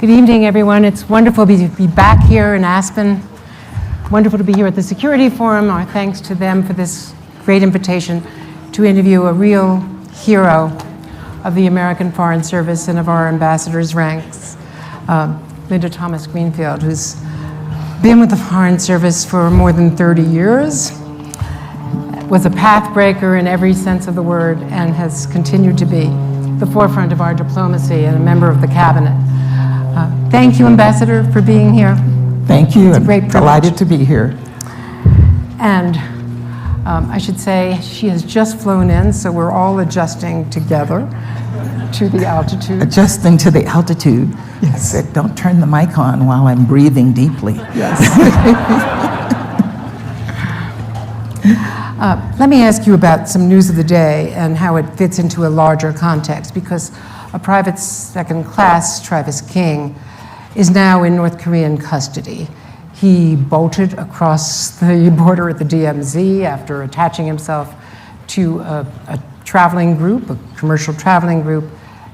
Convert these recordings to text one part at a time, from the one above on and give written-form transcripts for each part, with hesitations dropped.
Good evening, everyone. It's wonderful to be back here in Aspen. Wonderful to be here at the Security Forum. Our thanks to them for this great invitation to interview a real hero of the American Foreign Service and of our ambassadors' ranks, Linda Thomas-Greenfield, who's been with the Foreign Service for more than 30 years, was a path breaker in every sense of the word, and has continued to be the forefront of our diplomacy and a member of the cabinet. Thank you, Ambassador, for being here. Thank you. It's a great privilege. Delighted to be here. And I should say she has just flown in, so we're all adjusting together to the altitude. Adjusting to the altitude. Yes. Don't turn the mic on while I'm breathing deeply. Yes. Let me ask you about some news of the day and how it fits into a larger context, because a private second class, Travis King, is now in North Korean custody. He bolted across the border at the DMZ after attaching himself to a traveling group, a commercial traveling group,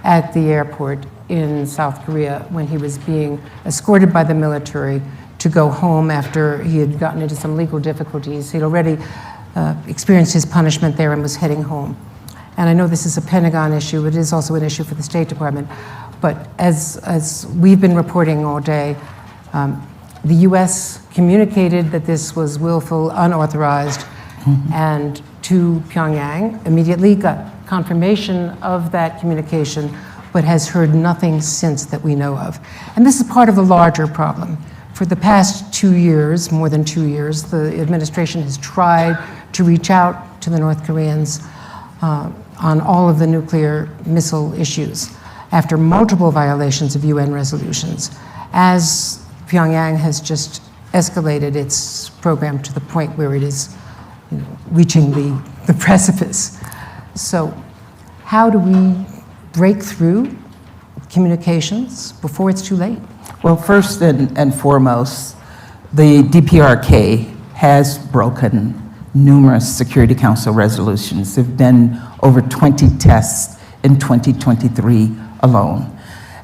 at the airport in South Korea when he was being escorted by the military to go home after he had gotten into some legal difficulties. He'd already experienced his punishment there and was heading home. And I know this is a Pentagon issue. It is also an issue for the State Department. But as we've been reporting all day, the U.S. communicated that this was willful, unauthorized, and to Pyongyang, immediately got confirmation of that communication, but has heard nothing since that we know of. And this is part of the larger problem. For the past 2 years, more than 2 years, the administration has tried to reach out to the North Koreans on all of the nuclear missile issues after multiple violations of UN resolutions, as Pyongyang has just escalated its program to the point where it is reaching the precipice. So how do we break through communications before it's too late? Well, first and foremost, the DPRK has broken numerous Security Council resolutions. There have been over 20 tests in 2023 alone.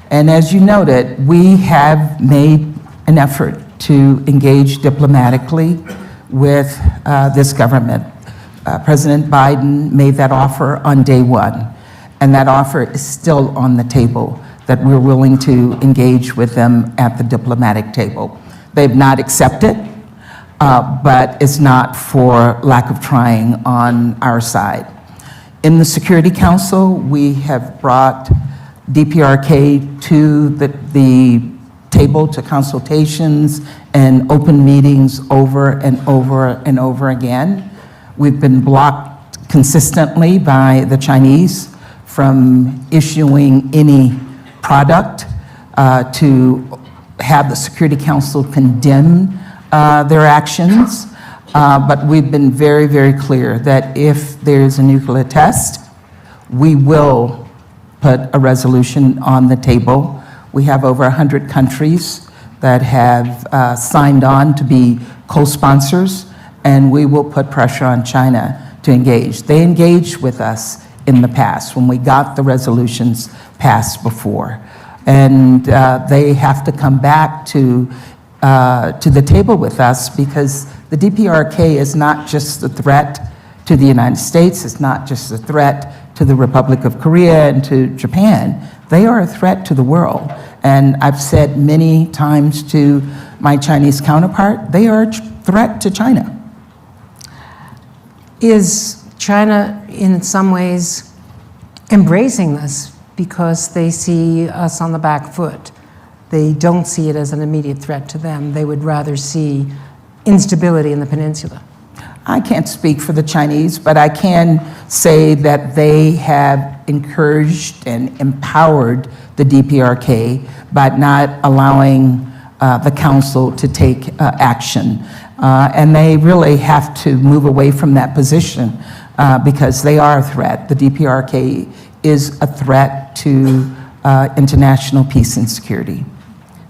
And as you noted, we have made an effort to engage diplomatically with this government. President Biden made that offer on day one, and that offer is still on the table, that we're willing to engage with them at the diplomatic table. They've not accepted, but it's not for lack of trying on our side. In the Security Council, we have brought DPRK to the table to consultations and open meetings over and over and over again. We've been blocked consistently by the Chinese from issuing any product to have the Security Council condemn their actions. But we've been very, very clear that if there's a nuclear test, we will put a resolution on the table. We have over 100 countries that have signed on to be co-sponsors, and we will put pressure on China to engage. They engaged with us in the past when we got the resolutions passed before. And they have to come back to the table with us, because the DPRK is not just a threat to the United States, it's not just a threat to the Republic of Korea and to Japan. They are a threat to the world. And I've said many times to my Chinese counterpart, they are a threat to China. Is China in some ways embracing this because they see us on the back foot? They don't see it as an immediate threat to them. They would rather see instability in the peninsula. I can't speak for the Chinese, but I can say that they have encouraged and empowered the DPRK by not allowing the council to take action. And they really have to move away from that position because they are a threat. The DPRK is a threat to international peace and security.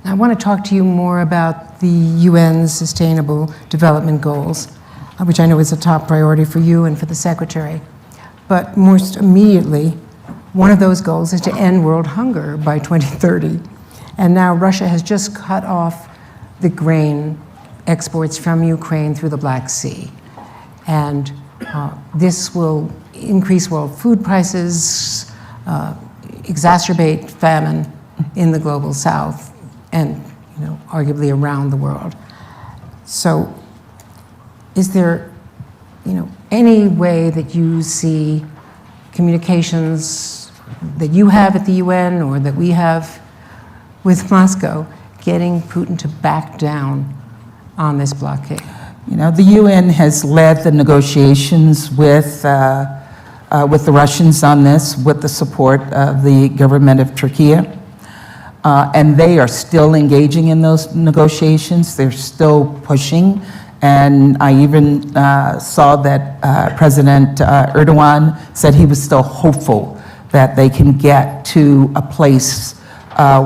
I want to talk to you more about the UN's Sustainable Development Goals, which I know is a top priority for you and for the Secretary. But most immediately, one of those goals is to end world hunger by 2030. And now Russia has just cut off the grain exports from Ukraine through the Black Sea. And this will increase world food prices, exacerbate famine in the global south, and arguably around the world. So is there any way that you see communications that you have at the UN or that we have with Moscow getting Putin to back down on this blockade? The UN has led the negotiations with the Russians on this, with the support of the government of Turkey. And they are still engaging in those negotiations. They're still pushing. And I even saw that President Erdogan said he was still hopeful that they can get to a place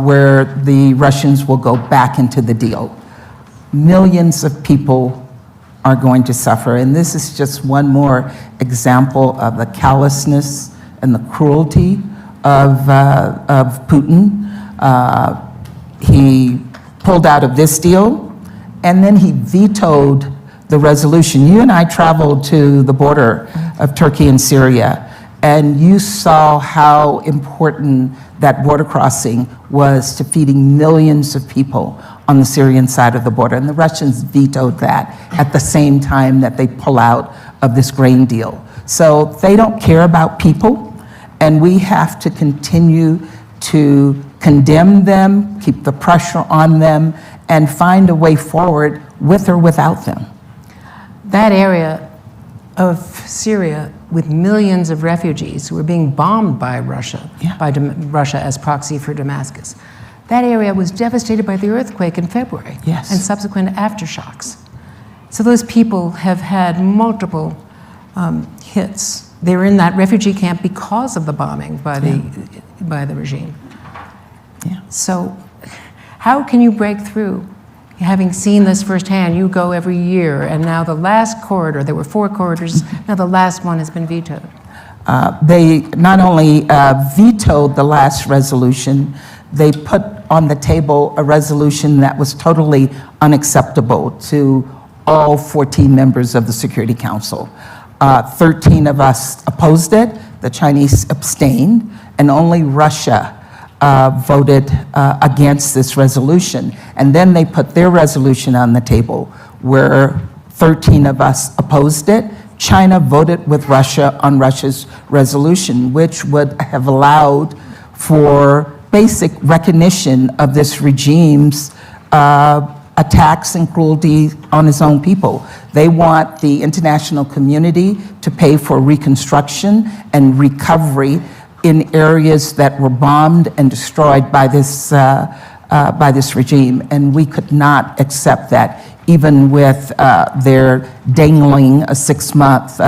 where the Russians will go back into the deal. Millions of people are going to suffer, and this is just one more example of the callousness and the cruelty of Putin. He pulled out of this deal, and then he vetoed the resolution. You and I traveled to the border of Turkey and Syria, and you saw how important that border crossing was to feeding millions of people on the Syrian side of the border. And the Russians vetoed that at the same time that they pull out of this grain deal. So they don't care about people, and we have to continue to condemn them, keep the pressure on them, and find a way forward with or without them. That area of Syria with millions of refugees who were being bombed by Russia, Russia as proxy for Damascus. That area was devastated by the earthquake in February and subsequent aftershocks. So those people have had multiple hits. They're in that refugee camp because of the bombing by the regime. So how can you break through? Having seen this firsthand, you go every year, and now the last corridor, there were 4 corridors, now the last one has been vetoed. They not only vetoed the last resolution, they put on the table a resolution that was totally unacceptable to all 14 members of the Security Council. 13 of us opposed it, the Chinese abstained, and only Russia voted against this resolution. And then they put their resolution on the table where 13 of us opposed it. China voted with Russia on Russia's resolution, which would have allowed for basic recognition of this regime's attacks and cruelty on its own people. They want the international community to pay for reconstruction and recovery in areas that were bombed and destroyed by this regime, and we could not accept that, even with their dangling a 6-month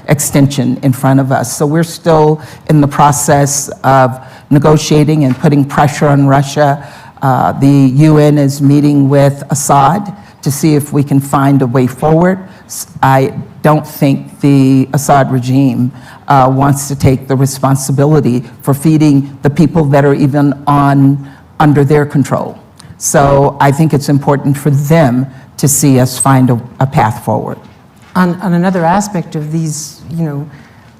extension in front of us. So we're still in the process of negotiating and putting pressure on Russia. The UN is meeting with Assad to see if we can find a way forward. I don't think the Assad regime wants to take the responsibility for feeding the people that are even under their control. So I think it's important for them to see us find a path forward. On another aspect of these,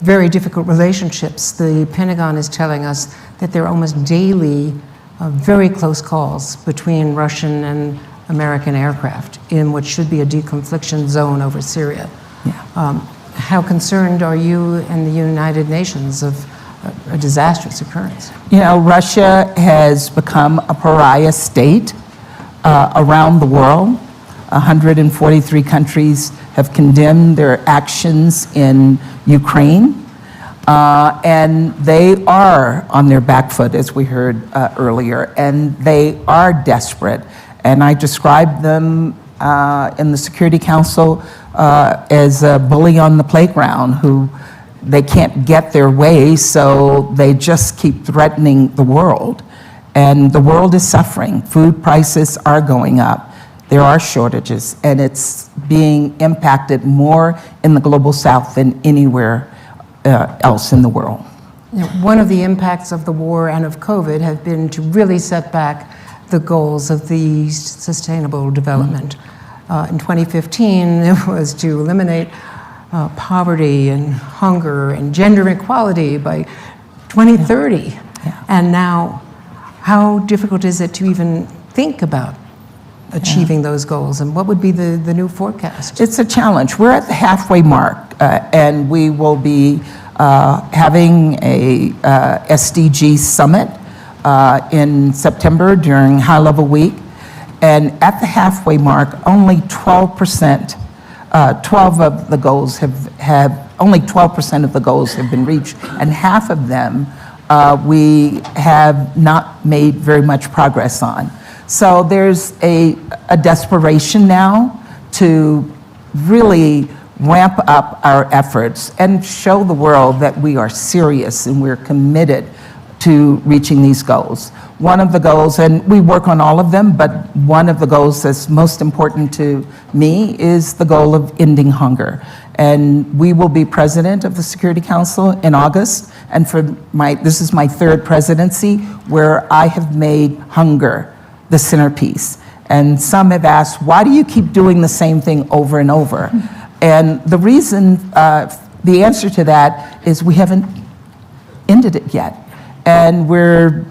very difficult relationships, the Pentagon is telling us that there are almost daily very close calls between Russian and American aircraft in what should be a deconfliction zone over Syria. How concerned are you and the United Nations of a disastrous occurrence? Russia has become a pariah state around the world. 143 countries have condemned their actions in Ukraine. And they are on their back foot, as we heard earlier, and they are desperate. And I described them in the Security Council as a bully on the playground who they can't get their way, so they just keep threatening the world. And the world is suffering. Food prices are going up. There are shortages, and it's being impacted more in the global south than anywhere else in the world. One of the impacts of the war and of COVID have been to really set back the goals of the Sustainable Development. In 2015, it was to eliminate poverty and hunger and gender equality by 2030. Yeah. And now, how difficult is it to even think about achieving those goals, and what would be the new forecast? It's a challenge. We're at the halfway mark, and we will be having a SDG summit in September during High Level Week. And at the halfway mark, only 12%, 12 of the goals only 12% of the goals have been reached, and half of them we have not made very much progress on. So there's a desperation now to really ramp up our efforts and show the world that we are serious and we're committed to reaching these goals. One of the goals, and we work on all of them, but one of the goals that's most important to me is the goal of ending hunger. And we will be president of the Security Council in August, and this is my third presidency where I have made hunger the centerpiece. And some have asked, why do you keep doing the same thing over and over? And the reason, the answer to that is we haven't ended it yet. And we're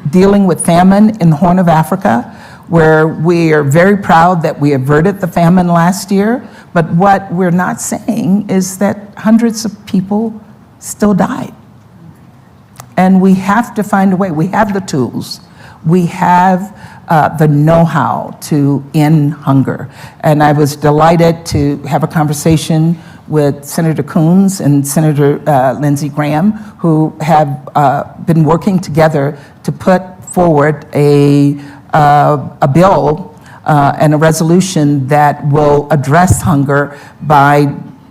dealing with famine in the Horn of Africa, where we are very proud that we averted the famine last year. But what we're not saying is that hundreds of people still died. And we have to find a way. We have the tools. We have the know-how to end hunger. And I was delighted to have a conversation with Senator Coons and Senator Lindsey Graham, who have been working together to put forward a bill and a resolution that will address hunger by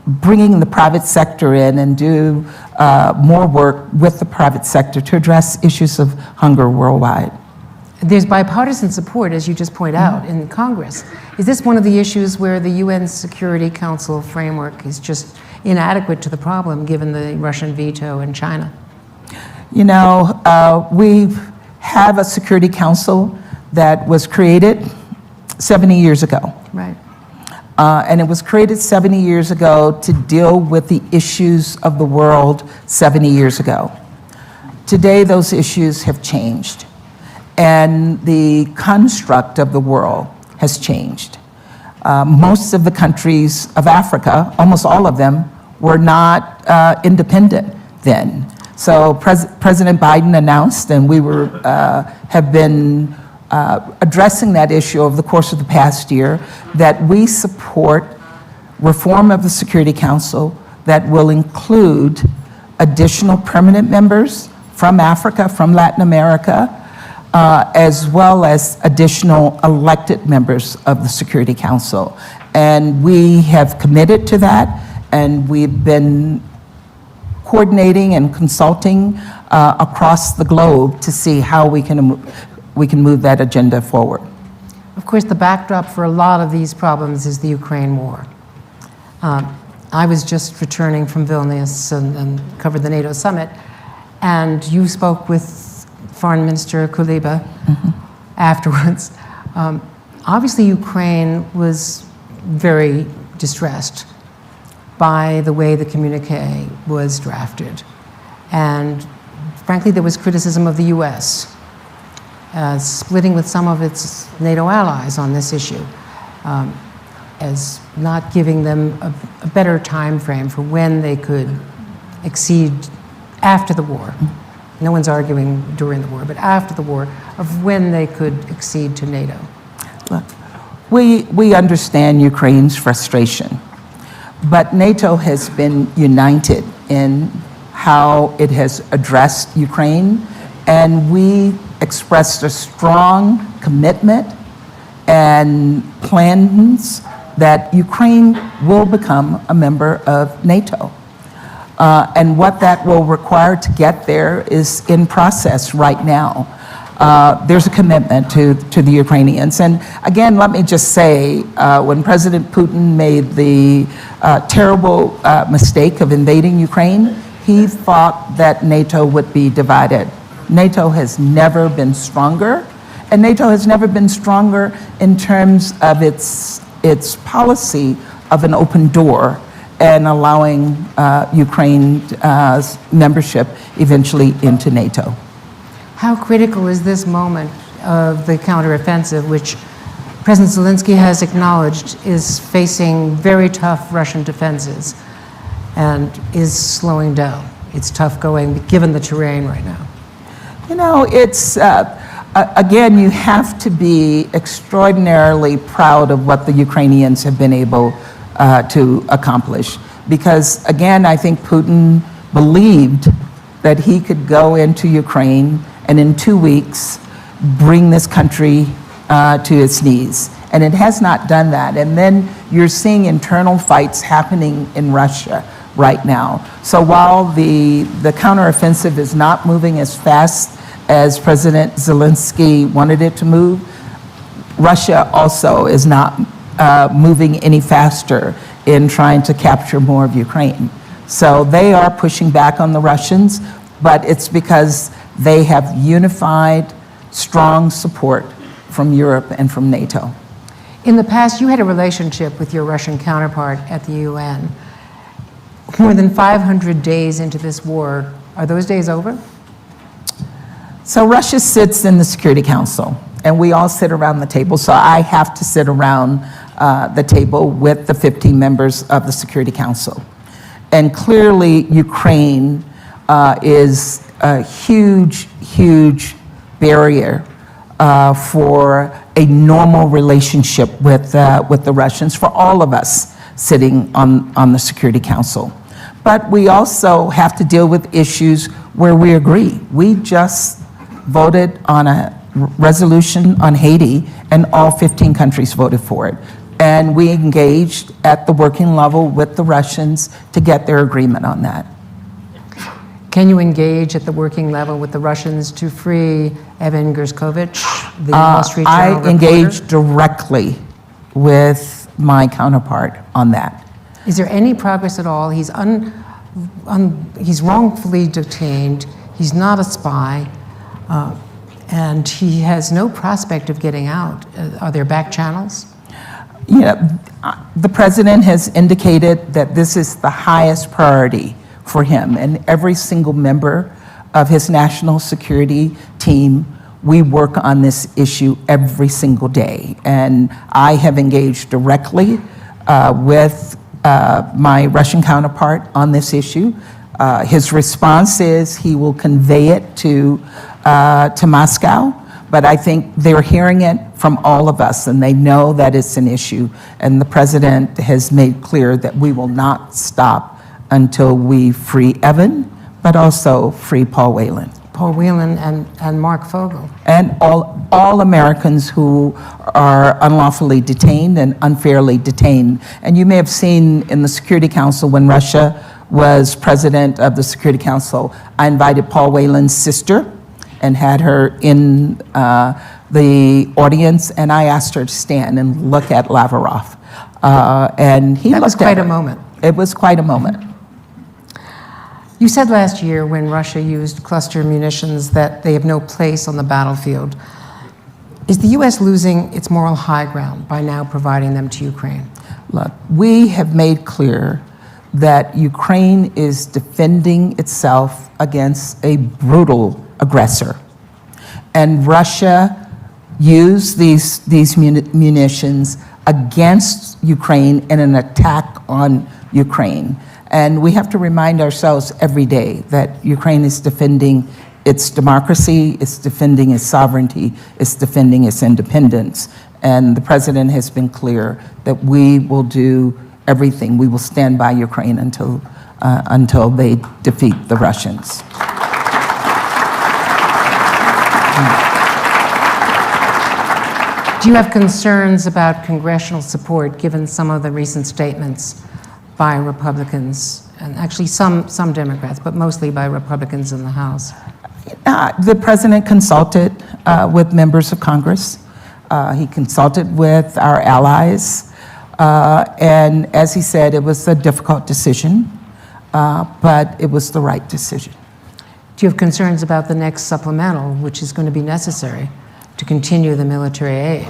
bringing the private sector in and do more work with the private sector to address issues of hunger worldwide. There's bipartisan support, as you just point out, in Congress. Is this one of the issues where the UN Security Council framework is just inadequate to the problem, given the Russian veto in China? You know, we have a Security Council that was created 70 years ago. Right. And it was created 70 years ago to deal with the issues of the world 70 years ago. Today, those issues have changed. And the construct of the world has changed. Most of the countries of Africa, almost all of them, were not independent then. So President Biden announced, and we have been addressing that issue over the course of the past year, that we support reform of the Security Council that will include additional permanent members from Africa, from Latin America, as well as additional elected members of the Security Council. And we have committed to that, and we've been coordinating and consulting across the globe to see how we can move that agenda forward. Of course, the backdrop for a lot of these problems is the Ukraine war. I was just returning from Vilnius and covered the NATO summit, and you spoke with Foreign Minister Kuleba afterwards. Obviously, Ukraine was very distressed by the way the communique was drafted. And frankly, there was criticism of the US splitting with some of its NATO allies on this issue, as not giving them a better time frame for when they could accede after the war. No one's arguing during the war, but after the war, of when they could accede to NATO. Look, we understand Ukraine's frustration, but NATO has been united in how it has addressed Ukraine, and we expressed a strong commitment and plans that Ukraine will become a member of NATO. And what that will require to get there is in process right now. There's a commitment to the Ukrainians. And again, let me just say, when President Putin made the terrible mistake of invading Ukraine, he thought that NATO would be divided. NATO has never been stronger, And NATO has never been stronger in terms of its policy of an open door and allowing Ukraine's membership eventually into NATO. How critical is this moment of the counteroffensive, which President Zelensky has acknowledged is facing very tough Russian defenses and is slowing down? It's tough going given the terrain right now. You know, it's, again, you have to be extraordinarily proud of what the Ukrainians have been able to accomplish. Because, again, I think Putin believed that he could go into Ukraine and in 2 weeks bring this country to its knees. And it has not done that. And then you're seeing internal fights happening in Russia right now. So while the counteroffensive is not moving as fast as President Zelensky wanted it to move, Russia also is not moving any faster in trying to capture more of Ukraine. So they are pushing back on the Russians, but it's because they have unified, strong support from Europe and from NATO. In the past, you had a relationship with your Russian counterpart at the UN. More than 500 days into this war, are those days over? So Russia sits in the Security Council, and we all sit around the table. So I have to sit around the table with the 15 members of the Security Council. And clearly, Ukraine is a huge, huge barrier for a normal relationship with the Russians, for all of us sitting on the Security Council. But we also have to deal with issues where we agree. We just voted on a resolution on Haiti, and all 15 countries voted for it. And we engaged at the working level with the Russians to get their agreement on that. Can you engage at the working level with the Russians to free Evan Gerskovich, the Wall Street Journal reporter? I engaged directly with my counterpart on that. Is there any progress at all? He's wrongfully detained. He's not a spy, and he has no prospect of getting out. Are there back channels? Yeah, the president has indicated that this is the highest priority for him, and every single member of his national security team, we work on this issue every single day. And I have engaged directly with my Russian counterpart on this issue. His response is he will convey it to Moscow, but I think they're hearing it from all of us, and they know that it's an issue. And the president has made clear that we will not stop until we free Evan, but also free Paul Whelan. Paul Whelan and Mark Fogel. And all Americans who are unlawfully detained and unfairly detained. And you may have seen in the Security Council when Russia was president of the Security Council, I invited Paul Whelan's sister and had her in the audience, and I asked her to stand and look at Lavrov. And he That was looked at quite her. a moment. It was quite a moment. You said last year when Russia used cluster munitions that they have no place on the battlefield. Is the U.S. losing its moral high ground by now providing them to Ukraine? Look, we have made clear that Ukraine is defending itself against a brutal aggressor. And Russia used these munitions against Ukraine in an attack on Ukraine. And we have to remind ourselves every day that Ukraine is defending its democracy, it's defending its sovereignty, it's defending its independence. And the president has been clear that we will do everything. We will stand by Ukraine until they defeat the Russians. Do you have concerns about congressional support given some of the recent statements by Republicans, and actually some Democrats, but mostly by Republicans in the House? The president consulted with members of Congress. He consulted with our allies. And as he said, it was a difficult decision, but it was the right decision. Do you have concerns about the next supplemental, which is going to be necessary to continue the military aid?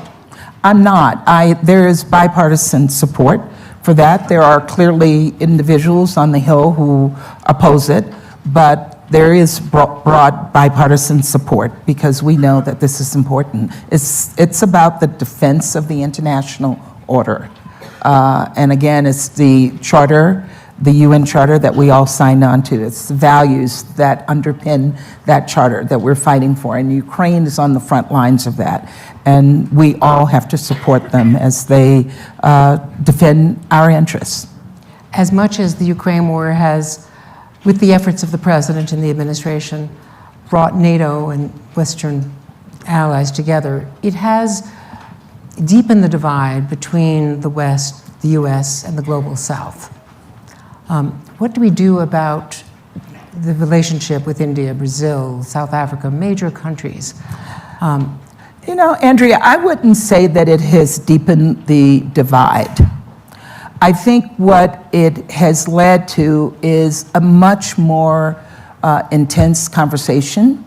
I'm not. There is bipartisan support for that. There are clearly individuals on the Hill who oppose it, but there is broad bipartisan support because we know that this is important. It's about the defense of the international order. And again, it's the charter, the UN charter that we all signed on to. It's the values that underpin that charter that we're fighting for. And Ukraine is on the front lines of that. And we all have to support them as they defend our interests. As much as the Ukraine war has, with the efforts of the president and the administration, brought NATO and Western allies together, it has deepened the divide between the West, the US, and the global South. What do we do about the relationship with India, Brazil, South Africa, major countries? You know, Andrea, I wouldn't say that it has deepened the divide. I think what it has led to is a much more intense conversation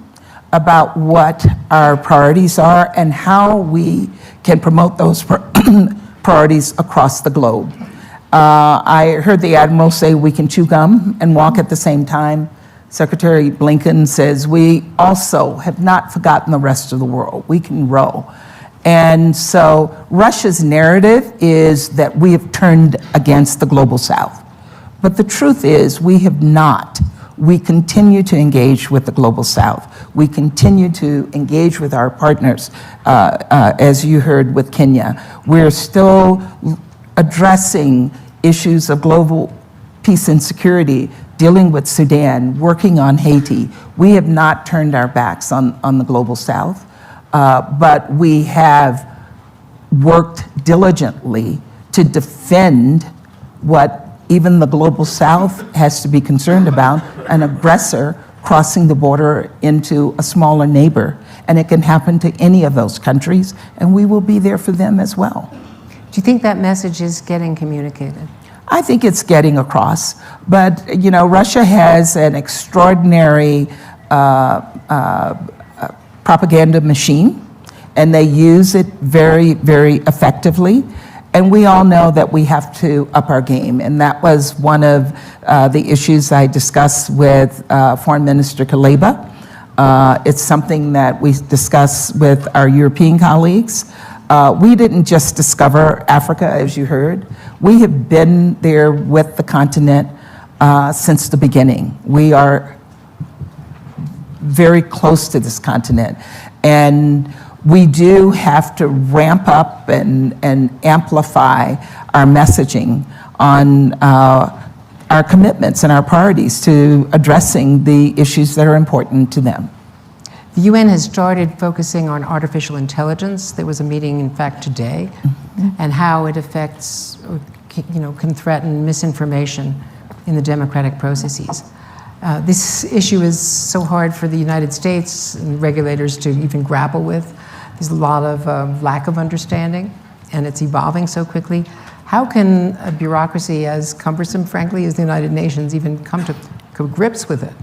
about what our priorities are and how we can promote those priorities across the globe. I heard the Admiral say we can chew gum and walk at the same time. Secretary Blinken says we also have not forgotten the rest of the world. We can row. And so Russia's narrative is that we have turned against the global South. But the truth is we have not. We continue to engage with the global South. We continue to engage with our partners, as you heard with Kenya. We're still addressing issues of global peace and security, dealing with Sudan, working on Haiti. We have not turned our backs on the global South, but we have worked diligently to defend what even the global South has to be concerned about, an aggressor crossing the border into a smaller neighbor. And it can happen to any of those countries, and we will be there for them as well. Do you think that message is getting communicated? I think it's getting across, but you know, Russia has an extraordinary propaganda machine, and they use it very, very effectively. And we all know that we have to up our game, and that was one of the issues I discussed with Foreign Minister Kaleba. It's something that we discuss with our European colleagues. We didn't just discover Africa, as you heard. We have been there with the continent since the beginning. We are very close to this continent. And we do have to ramp up and amplify our messaging on our commitments and our priorities to addressing the issues that are important to them. The UN has started focusing on artificial intelligence. There was a meeting, in fact, today, and how it affects, or, can threaten misinformation in the democratic processes. This issue is so hard for the United States and regulators to even grapple with. There's a lot of lack of understanding, and it's evolving so quickly. How can a bureaucracy as cumbersome, frankly, as the United Nations even come to grips with it?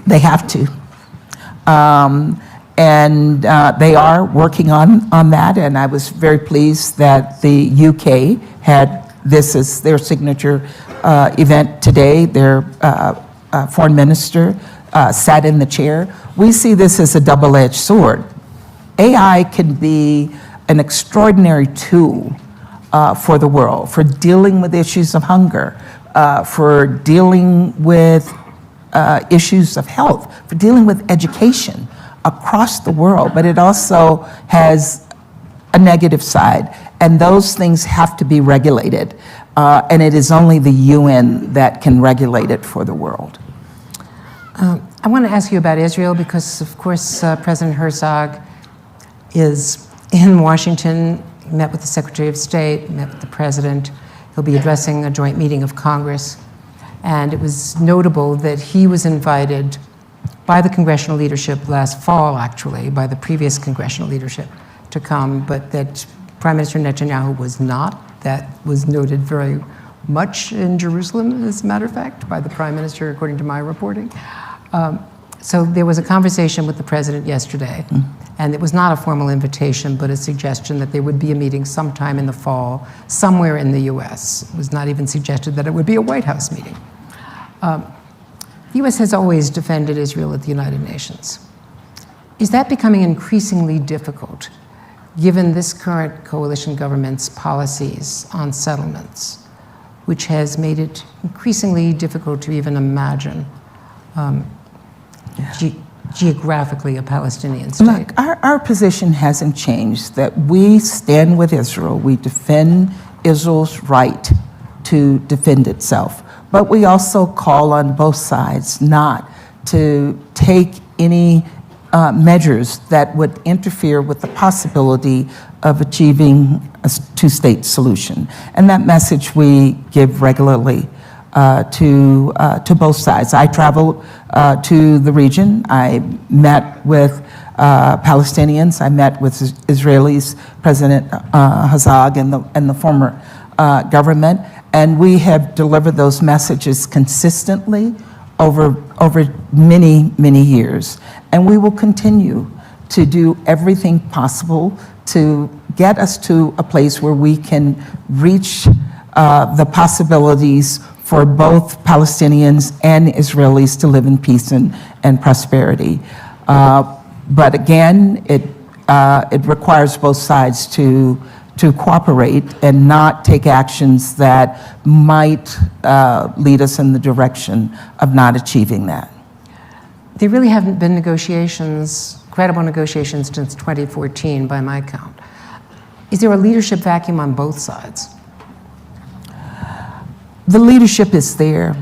They have to. And they are working on that, and I was very pleased that the UK had this as their signature event today. Their foreign minister sat in the chair. We see this as a double-edged sword. AI can be an extraordinary tool for the world, for dealing with issues of hunger, for dealing with issues of health, for dealing with education across the world, but it also has a negative side, and those things have to be regulated, and it is only the UN that can regulate it for the world. I want to ask you about Israel because, of course, President Herzog is in Washington, met with the Secretary of State, met with the President. He'll be addressing a joint meeting of Congress. And it was notable that he was invited by the congressional leadership last fall, actually, by the previous congressional leadership to come, but that Prime Minister Netanyahu was not. That was noted very much in Jerusalem, as a matter of fact, by the Prime Minister, according to my reporting. So there was a conversation with the president yesterday, and it was not a formal invitation, but a suggestion that there would be a meeting sometime in the fall, somewhere in the US. It was not even suggested that it would be a White House meeting. The US has always defended Israel at the United Nations. Is that becoming increasingly difficult, given this current coalition government's policies on settlements, which has made it increasingly difficult to even imagine geographically a Palestinian state? Look, our position hasn't changed, that we stand with Israel. We defend Israel's right to defend itself. But we also call on both sides not to take any measures that would interfere with the possibility of achieving a two-state solution. And that message we give regularly to both sides. I traveled to the region. I met with Palestinians. I met with Israelis, President Herzog and the former government, and we have delivered those messages consistently over many, many years. And we will continue to do everything possible to get us to a place where we can reach the possibilities for both Palestinians and Israelis to live in peace and prosperity. But again, it requires both sides to cooperate and not take actions that might lead us in the direction of not achieving that. There really haven't been negotiations, credible negotiations, since 2014 by my count. Is there a leadership vacuum on both sides? The leadership is there.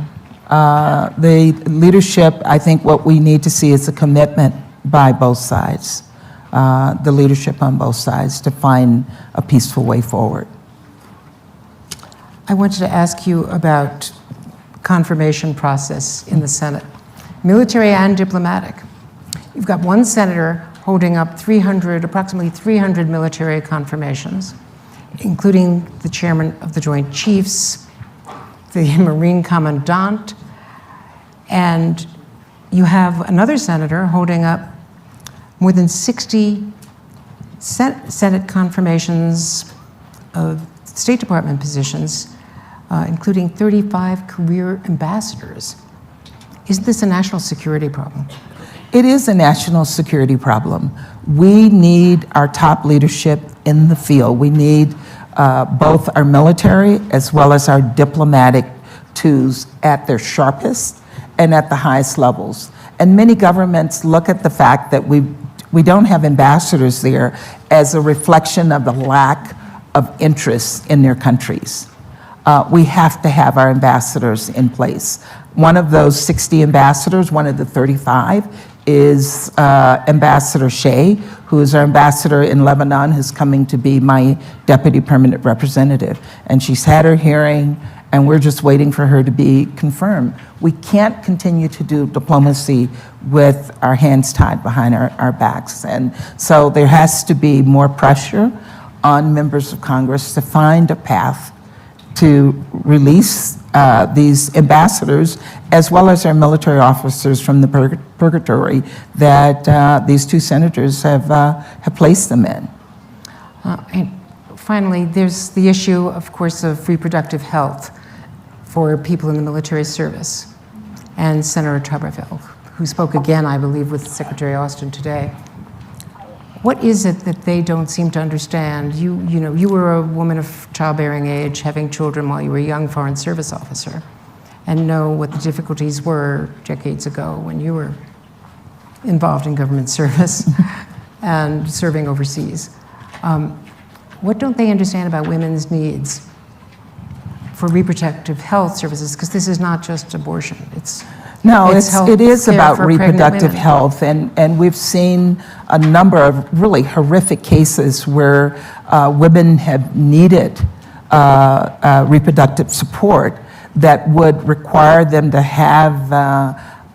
The leadership, I think what we need to see is a commitment by both sides, the leadership on both sides, to find a peaceful way forward. I wanted to ask you about confirmation process in the Senate, military and diplomatic. You've got one senator holding up approximately 300 military confirmations, including the chairman of the Joint Chiefs, the Marine Commandant, and you have another senator holding up more than 60 Senate confirmations of State Department positions, including 35 career ambassadors. Isn't this a national security problem? It is a national security problem. We need our top leadership in the field. We need both our military as well as our diplomatic tools at their sharpest and at the highest levels. And many governments look at the fact that we don't have ambassadors there as a reflection of the lack of interest in their countries. We have to have our ambassadors in place. One of those 60 ambassadors, one of the 35, is Ambassador Shea, who is our ambassador in Lebanon, who's coming to be my deputy permanent representative. And she's had her hearing, and we're just waiting for her to be confirmed. We can't continue to do diplomacy with our hands tied behind our backs. And so there has to be more pressure on members of Congress to find a path to release these ambassadors, as well as our military officers from the purgatory that these two senators have placed them in. And finally, there's the issue, of course, of reproductive health for people in the military service. And Senator Tuberville, who spoke again, I believe, with Secretary Austin today. What is it that they don't seem to understand? You were a woman of childbearing age, having children while you were a young Foreign Service officer, and know what the difficulties were decades ago when you were involved in government service and serving overseas. What don't they understand about women's needs for reproductive health services? Because this is not just abortion. It is about reproductive health, and we've seen a number of really horrific cases where women have needed reproductive support that would require them to have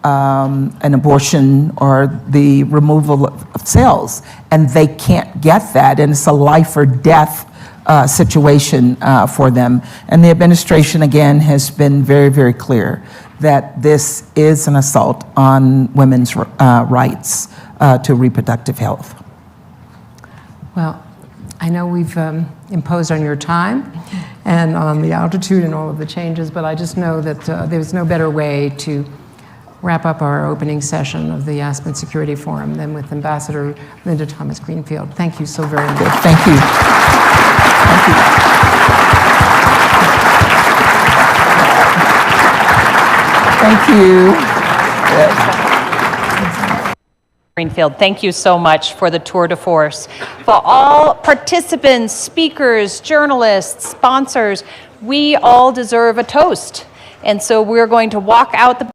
an abortion or the removal of cells, and they can't get that, and it's a life or death situation for them. And the administration, again, has been very, very clear that this is an assault on women's rights to reproductive health. Well, I know we've imposed on your time and on the altitude and all of the changes, but I just know that there's no better way to wrap up our opening session of the Aspen Security Forum than with Ambassador Linda Thomas-Greenfield. Thank you so very much. Thank you. Thank you. Thank you. Greenfield, thank you so much for the tour de force. For all participants, speakers, journalists, sponsors, we all deserve a toast. And so we're going to walk out the